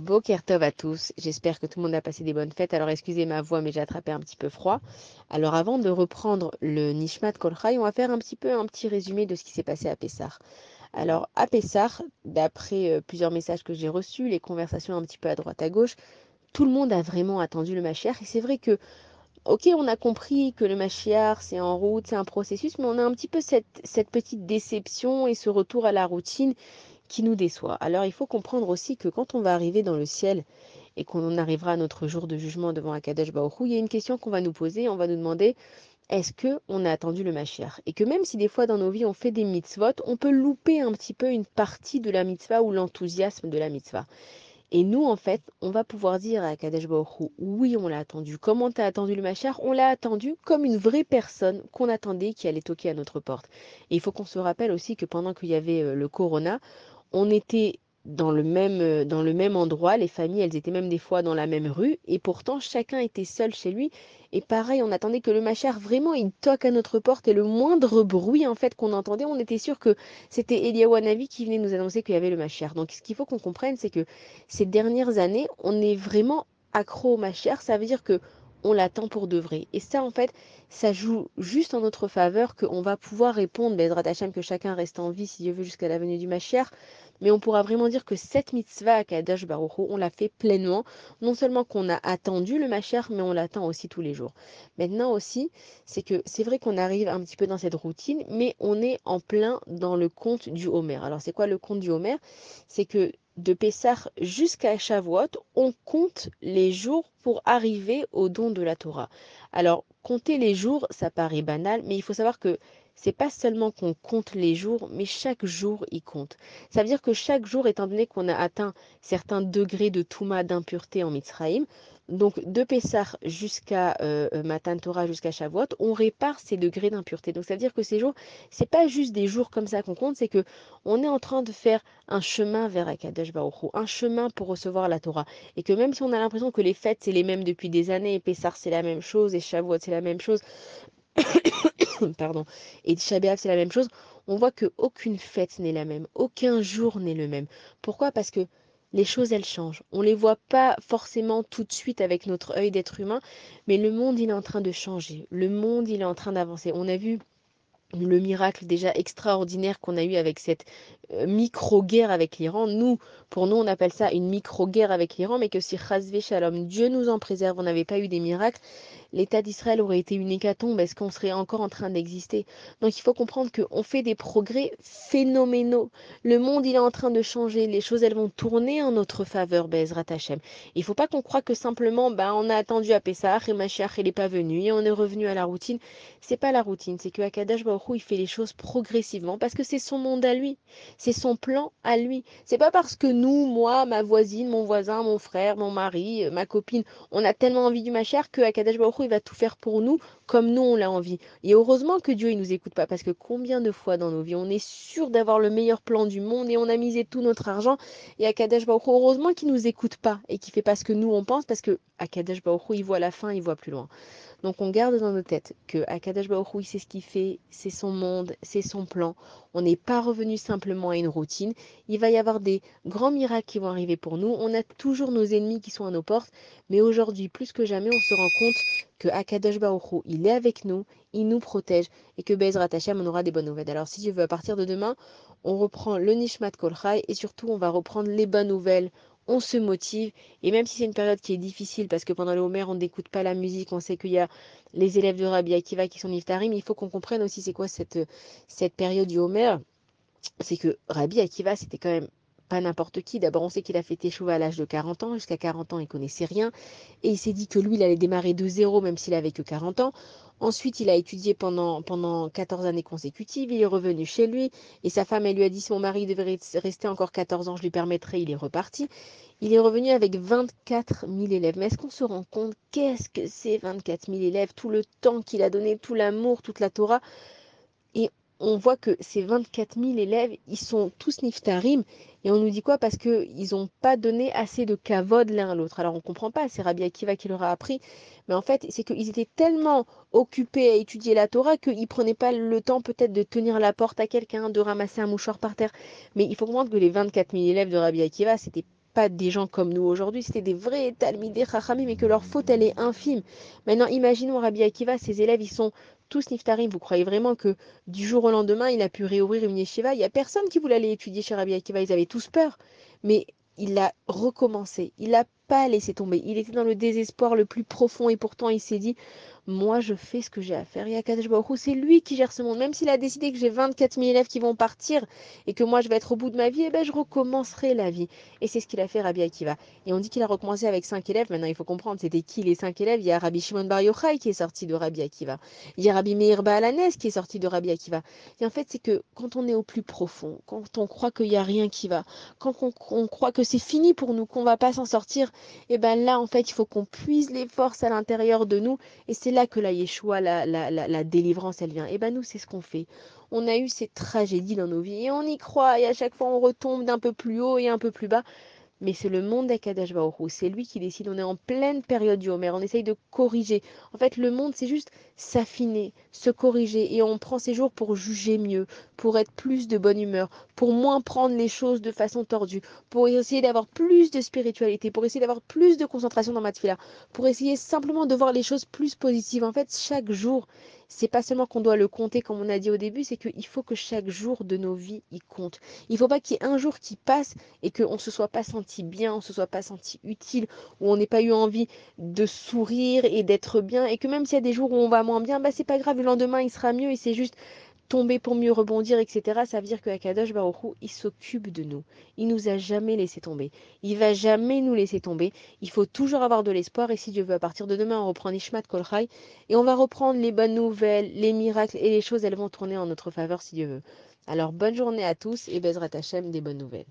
Boker Tov à tous, j'espère que tout le monde a passé des bonnes fêtes. Alors excusez ma voix, mais j'ai attrapé un petit peu froid. Alors avant de reprendre le Nishmat Kol Chai, on va faire un petit résumé de ce qui s'est passé à Pessah. Alors à Pessah, d'après plusieurs messages que j'ai reçus, les conversations un petit peu à droite à gauche, tout le monde a vraiment attendu le Mashiach. Et c'est vrai que, ok, on a compris que le Mashiach c'est en route, c'est un processus, mais on a un petit peu cette petite déception et ce retour à la routine qui nous déçoit. Alors il faut comprendre aussi que quand on va arriver dans le ciel et qu'on arrivera à notre jour de jugement devant Akadosh Baruch Hu, il y a une question qu'on va nous poser, on va nous demander est-ce que on a attendu le Mashiach? Et que même si des fois dans nos vies on fait des mitzvot, on peut louper un petit peu une partie de la mitzvah ou l'enthousiasme de la mitzvah. Et nous, en fait, on va pouvoir dire à Akadosh Baruch Hu, oui, on l'a attendu. Comment t'as attendu le Mashiach? On l'a attendu comme une vraie personne qu'on attendait qui allait toquer à notre porte. Et il faut qu'on se rappelle aussi que pendant qu'il y avait le Corona, on était dans le même endroit, les familles, elles étaient même des fois dans la même rue, et pourtant chacun était seul chez lui. Et pareil, on attendait que le machar vraiment il toque à notre porte et le moindre bruit en fait qu'on entendait, on était sûr que c'était Eliyahu Hanavi qui venait nous annoncer qu'il y avait le machar. Donc ce qu'il faut qu'on comprenne, c'est que ces dernières années, on est vraiment accro au machar. Ça veut dire que on l'attend pour de vrai. Et ça, en fait, ça joue juste en notre faveur qu'on va pouvoir répondre, Bezrat Hashem, que chacun reste en vie, si Dieu veut, jusqu'à la venue du Mashiach, mais on pourra vraiment dire que cette mitzvah à Kadosh Baruch Hu, on l'a fait pleinement. Non seulement qu'on a attendu le Mashiach, mais on l'attend aussi tous les jours. Maintenant aussi, c'est que c'est vrai qu'on arrive un petit peu dans cette routine, mais on est en plein dans le conte du Homer. Alors c'est quoi le conte du Homer? C'est que de Pessah jusqu'à Shavuot, on compte les jours pour arriver au don de la Torah. Alors, compter les jours, ça paraît banal, mais il faut savoir que c'est pas seulement qu'on compte les jours, mais chaque jour il compte. Ça veut dire que chaque jour, étant donné qu'on a atteint certains degrés de Touma, d'impureté en Mitzrayim, donc de Pessah jusqu'à Matan Torah, jusqu'à Shavuot, on répare ces degrés d'impureté. Donc ça veut dire que ces jours, c'est pas juste des jours comme ça qu'on compte, c'est que on est en train de faire un chemin vers Akadosh Baruch Hu, un chemin pour recevoir la Torah. Et que même si on a l'impression que les fêtes c'est les mêmes depuis des années, et Pessah c'est la même chose, et Shavuot c'est la même chose, pardon, et Tisha B'Av, c'est la même chose, on voit qu'aucune fête n'est la même, aucun jour n'est le même. Pourquoi? Parce que les choses, elles changent. On ne les voit pas forcément tout de suite avec notre œil d'être humain, mais le monde, il est en train de changer. Le monde, il est en train d'avancer. On a vu le miracle déjà extraordinaire qu'on a eu avec cette micro-guerre avec l'Iran. Nous, pour nous, on appelle ça une micro-guerre avec l'Iran, mais que si Chazvé Shalom, Dieu nous en préserve, on n'avait pas eu des miracles, l'État d'Israël aurait été une hécatombe. Est-ce qu'on serait encore en train d'exister? Donc il faut comprendre qu'on fait des progrès phénoménaux. Le monde, il est en train de changer. Les choses, elles vont tourner en notre faveur, Bezrat Hashem. Il ne faut pas qu'on croie que simplement, on a attendu à Pessah et Mashiach, il n'est pas venu et on est revenu à la routine. C'est pas la routine, c'est que Akadosh Baruch Hu, il fait les choses progressivement parce que c'est son monde à lui, c'est son plan à lui. C'est pas parce que nous, moi, ma voisine, mon voisin, mon frère, mon mari, ma copine, on a tellement envie du Mashiach que Akadosh Baruch Hu, il va tout faire pour nous comme nous on l'a envie. Et heureusement que Dieu il nous écoute pas parce que combien de fois dans nos vies on est sûr d'avoir le meilleur plan du monde et on a misé tout notre argent et Akadosh Baruch Hu, heureusement qu'il nous écoute pas et qu'il fait pas ce que nous on pense parce que Akadosh Baruch Hu, il voit la fin, il voit plus loin. Donc on garde dans nos têtes que Akadosh Baruch Hu, il sait ce qu'il fait, c'est son monde, c'est son plan. On n'est pas revenu simplement à une routine. Il va y avoir des grands miracles qui vont arriver pour nous. On a toujours nos ennemis qui sont à nos portes, mais aujourd'hui, plus que jamais, on se rend compte que Akadosh Baruch Hu, il est avec nous, il nous protège et que Bezrat Hashem, on aura des bonnes nouvelles. Alors si Dieu veut, à partir de demain, on reprend le Nishmat Kol Chai et surtout, on va reprendre les bonnes nouvelles. On se motive et même si c'est une période qui est difficile parce que pendant le Homer on n'écoute pas la musique, on sait qu'il y a les élèves de Rabbi Akiva qui sont Niftarim, il faut qu'on comprenne aussi c'est quoi cette période du Homer. C'est que Rabbi Akiva, c'était quand même pas n'importe qui. D'abord, on sait qu'il a fait Teshuvah à l'âge de 40 ans. Jusqu'à 40 ans, il connaissait rien. Et il s'est dit que lui, il allait démarrer de zéro, même s'il avait que 40 ans. Ensuite, il a étudié pendant 14 années consécutives. Il est revenu chez lui. Et sa femme, elle lui a dit, si mon mari devait rester encore 14 ans, je lui permettrai. Il est reparti. Il est revenu avec 24 000 élèves. Mais est-ce qu'on se rend compte qu'est-ce que c'est 24 000 élèves? Tout le temps qu'il a donné, tout l'amour, toute la Torah. Et on voit que ces 24 000 élèves, ils sont tous niftarim. Et on nous dit quoi? Parce qu'ils n'ont pas donné assez de kavod l'un à l'autre. Alors on ne comprend pas, c'est Rabbi Akiva qui leur a appris. Mais en fait, c'est qu'ils étaient tellement occupés à étudier la Torah qu'ils ne prenaient pas le temps peut-être de tenir la porte à quelqu'un, de ramasser un mouchoir par terre. Mais il faut comprendre que les 24 000 élèves de Rabbi Akiva, c'était pas des gens comme nous aujourd'hui, c'était des vrais Talmidei Chachamim, mais que leur faute, elle est infime. Maintenant, imaginons Rabbi Akiva, ses élèves, ils sont tous niftarim. Vous croyez vraiment que du jour au lendemain, il a pu réouvrir une yeshiva? Il n'y a personne qui voulait aller étudier chez Rabbi Akiva, ils avaient tous peur. Mais il a recommencé, il n'a pas laissé tomber. Il était dans le désespoir le plus profond et pourtant il s'est dit, moi je fais ce que j'ai à faire. Et Akadosh Baruch Hu, c'est lui qui gère ce monde. Même s'il a décidé que j'ai 24 000 élèves qui vont partir et que moi je vais être au bout de ma vie, eh ben je recommencerai la vie. Et c'est ce qu'il a fait Rabbi Akiva. Et on dit qu'il a recommencé avec 5 élèves. Maintenant il faut comprendre, c'était qui les 5 élèves? Il y a Rabbi Shimon Bar Yochai qui est sorti de Rabbi Akiva. Il y a Rabbi Meir Baalanes qui est sorti de Rabbi Akiva. Et en fait c'est que quand on est au plus profond, quand on croit qu'il n'y a rien qui va, quand on croit que c'est fini pour nous, qu'on va pas s'en sortir, et ben là, en fait, il faut qu'on puise les forces à l'intérieur de nous. Et c'est là que la Yeshua, la délivrance, elle vient. Et ben nous, c'est ce qu'on fait. On a eu ces tragédies dans nos vies et on y croit. Et à chaque fois, on retombe d'un peu plus haut et un peu plus bas. Mais c'est le monde d'Akadash Baruch Hu, c'est lui qui décide. On est en pleine période du Homer, on essaye de corriger. En fait, le monde, c'est juste s'affiner, se corriger, et on prend ces jours pour juger mieux, pour être plus de bonne humeur, pour moins prendre les choses de façon tordue, pour essayer d'avoir plus de spiritualité, pour essayer d'avoir plus de concentration dans ma tefila, pour essayer simplement de voir les choses plus positives. En fait, chaque jour, c'est pas seulement qu'on doit le compter comme on a dit au début, c'est qu'il faut que chaque jour de nos vies y compte. Il ne faut pas qu'il y ait un jour qui passe et qu'on ne se soit pas senti bien, on ne se soit pas senti utile, où on n'ait pas eu envie de sourire et d'être bien, et que même s'il y a des jours où on va moins bien, bah c'est pas grave, le lendemain il sera mieux, et c'est juste tomber pour mieux rebondir, etc. Ça veut dire que Akadosh Baruch Hu, il s'occupe de nous. Il nous a jamais laissé tomber. Il va jamais nous laisser tomber. Il faut toujours avoir de l'espoir, et si Dieu veut, à partir de demain, on reprend Nishmat Kol Chai, et on va reprendre les bonnes nouvelles, les miracles, et les choses, elles vont tourner en notre faveur si Dieu veut. Alors bonne journée à tous, et Bezrat Hashem, des bonnes nouvelles.